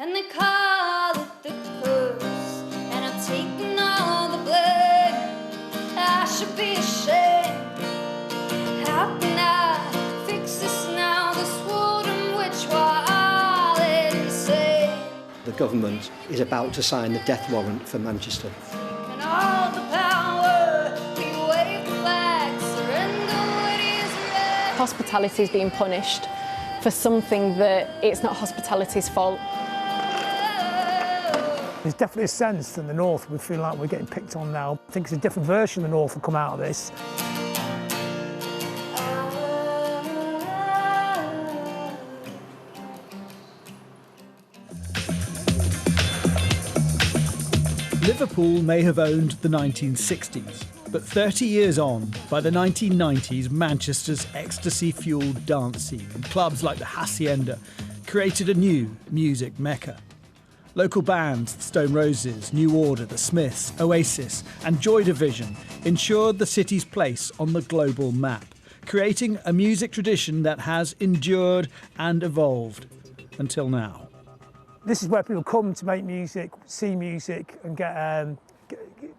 And they call it the curse, and I'm taking all the blame. I should be ashamed. How can I fix this now? This wooden witch while it insane. The government is about to sign the death warrant for Manchester. And all the power, we wave the flag, surrender what is left. Hospitality is being punished for something that it's not hospitality's fault. There's definitely a sense in the North we feel like we're getting picked on now. I think it's a different version of the North will come out of this. Liverpool may have owned the 1960s, but 30 years on, by the 1990s, Manchester's ecstasy-fuelled dance scene and clubs like the Hacienda created a new music mecca. Local bands, the Stone Roses, New Order, the Smiths, Oasis and Joy Division ensured the city's place on the global map, creating a music tradition that has endured and evolved until now. This is where people come to make music, see music and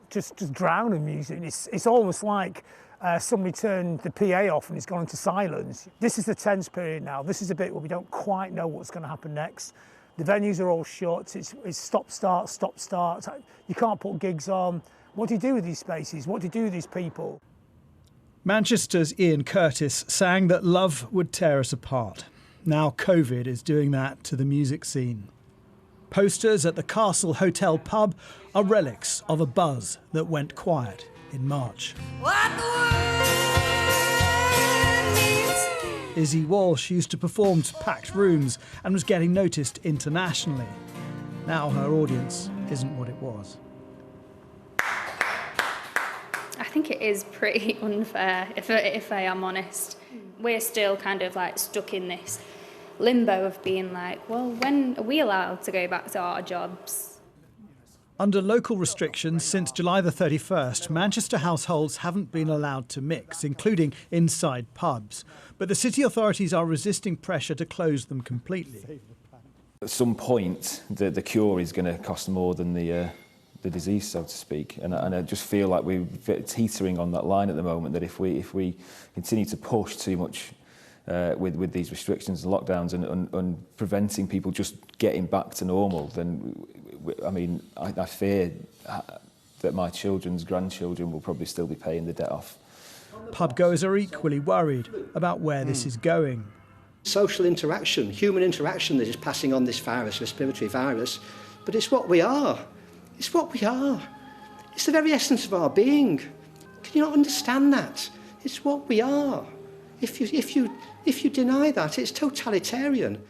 just drown in music. It's almost like somebody turned the PA off and it's gone into silence. This is the tense period now. This is a bit where we don't quite know what's going to happen next. The venues are all shut. It's stop, start, stop, start. You can't put gigs on. What do you do with these spaces? What do you do with these people? Manchester's Ian Curtis sang that love would tear us apart. Now COVID is doing that to the music scene. Posters at the Castle Hotel pub are relics of a buzz that went quiet in March. What the world needs. Izzy Walsh used to perform to packed rooms and was getting noticed internationally. Now her audience isn't what it was. I think it is pretty unfair, if I am honest. We're still kind of like stuck in this limbo of being like, well, when are we allowed to go back to our jobs? Under local restrictions since July the 31st, Manchester households haven't been allowed to mix, including inside pubs. But the city authorities are resisting pressure to close them completely. At some point, the cure is going to cost more than the disease, so to speak. And I just feel like we're teetering on that line at the moment, that if we continue to push too much with these restrictions and lockdowns and preventing people just getting back to normal, then, I mean, I fear that my children's grandchildren will probably still be paying the debt off. Pubgoers are equally worried about where this is going. Social interaction, human interaction that is passing on this virus, respiratory virus, but it's what we are. It's what we are. It's the very essence of our being. Can you not understand that? It's what we are. If you deny that, it's totalitarian.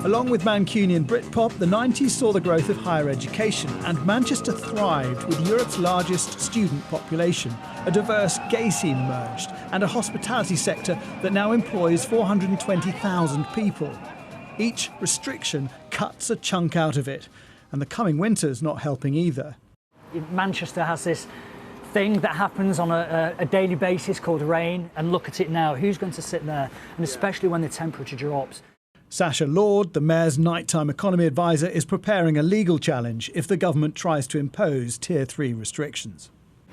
Along with Mancunian Britpop, the 90s saw the growth of higher education, and Manchester thrived with Europe's largest student population. A diverse gay scene emerged, and a hospitality sector that now employs 420,000 people. Each restriction cuts a chunk out of it, and the coming winter's not helping either. Manchester has this thing that happens on a daily basis called rain, and look at it now. Who's going to sit there? And especially when the temperature drops. Sasha Lord, the Mayor's nighttime economy advisor, is preparing a legal challenge if the government tries to impose Tier 3 restrictions.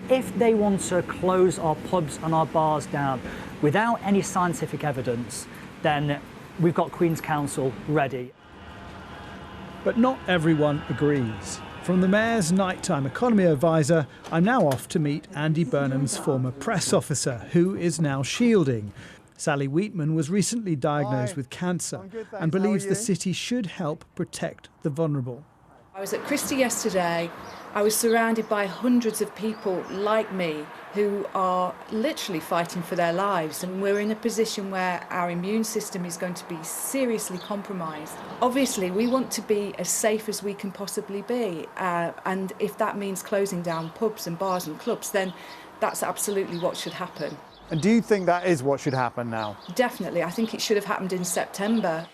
If they want to close our pubs and our bars down without any scientific evidence, then we've got Queen's Counsel ready. But not everyone agrees. From the Mayor's nighttime economy advisor, I'm now off to meet Andy Burnham's former press officer, who is now shielding. Sally Wheatman was recently diagnosed with cancer and believes the city should help protect the vulnerable. I was at Christie yesterday. I was surrounded by hundreds of people like me who are literally fighting for their lives, and we're in a position where our immune system is going to be seriously compromised. Obviously, we want to be as safe as we can possibly be, and if that means closing down pubs and bars and clubs, then that's absolutely what should happen. And do you think that is what should happen now? Definitely. I think it should have happened in September.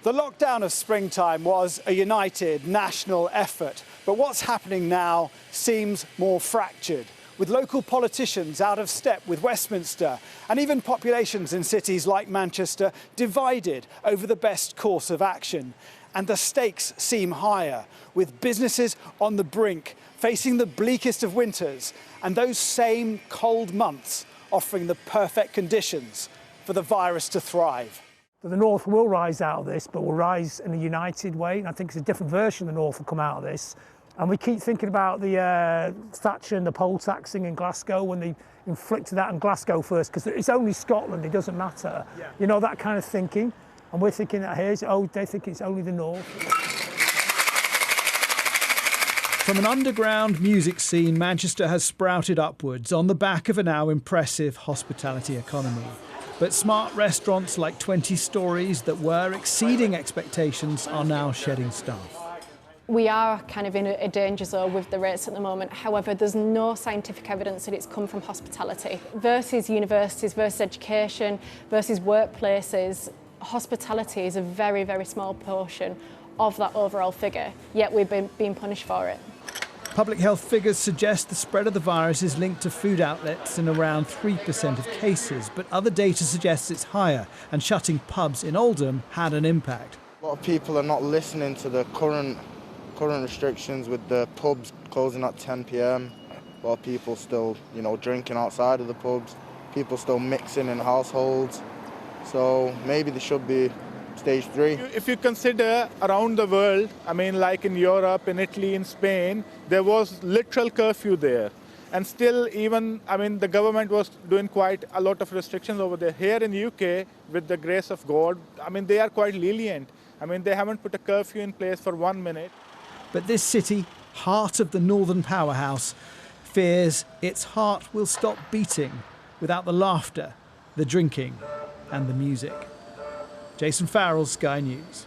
The lockdown of springtime was a united national effort, but what's happening now seems more fractured, with local politicians out of step with Westminster, and even populations in cities like Manchester divided over the best course of action. And the stakes seem higher, with businesses on the brink, facing the bleakest of winters, and those same cold months offering the perfect conditions for the virus to thrive. The North will rise out of this, but will rise in a united way. And I think it's a different version of the North will come out of this. And we keep thinking about the Thatcher and the poll taxing in Glasgow when they inflicted that on Glasgow first, because it's only Scotland, it doesn't matter. Yeah. You know, that kind of thinking. And we're thinking that they think it's only the North. From an underground music scene, Manchester has sprouted upwards on the back of a now impressive hospitality economy. But smart restaurants like 20 Stories that were exceeding expectations are now shedding staff. We are kind of in a danger zone with the rates at the moment. However, there's no scientific evidence that it's come from hospitality. Versus universities, versus education, versus workplaces, hospitality is a very, very small portion of that overall figure, yet we've been being punished for it. Public health figures suggest the spread of the virus is linked to food outlets in around 3% of cases, but other data suggests it's higher, and shutting pubs in Oldham had an impact. A lot of people are not listening to the current restrictions with the pubs closing at 10 p.m. while people still, drinking outside of the pubs, people still mixing in households. So maybe there should be stage 3. If you consider around the world, like in Europe, in Italy, in Spain, there was literal curfew there. And still even, the government was doing quite a lot of restrictions over there. Here in the UK, with the grace of God, they are quite lenient. They haven't put a curfew in place for 1 minute. But this city, heart of the northern powerhouse, fears its heart will stop beating without the laughter, the drinking and the music. Jason Farrell, Sky News.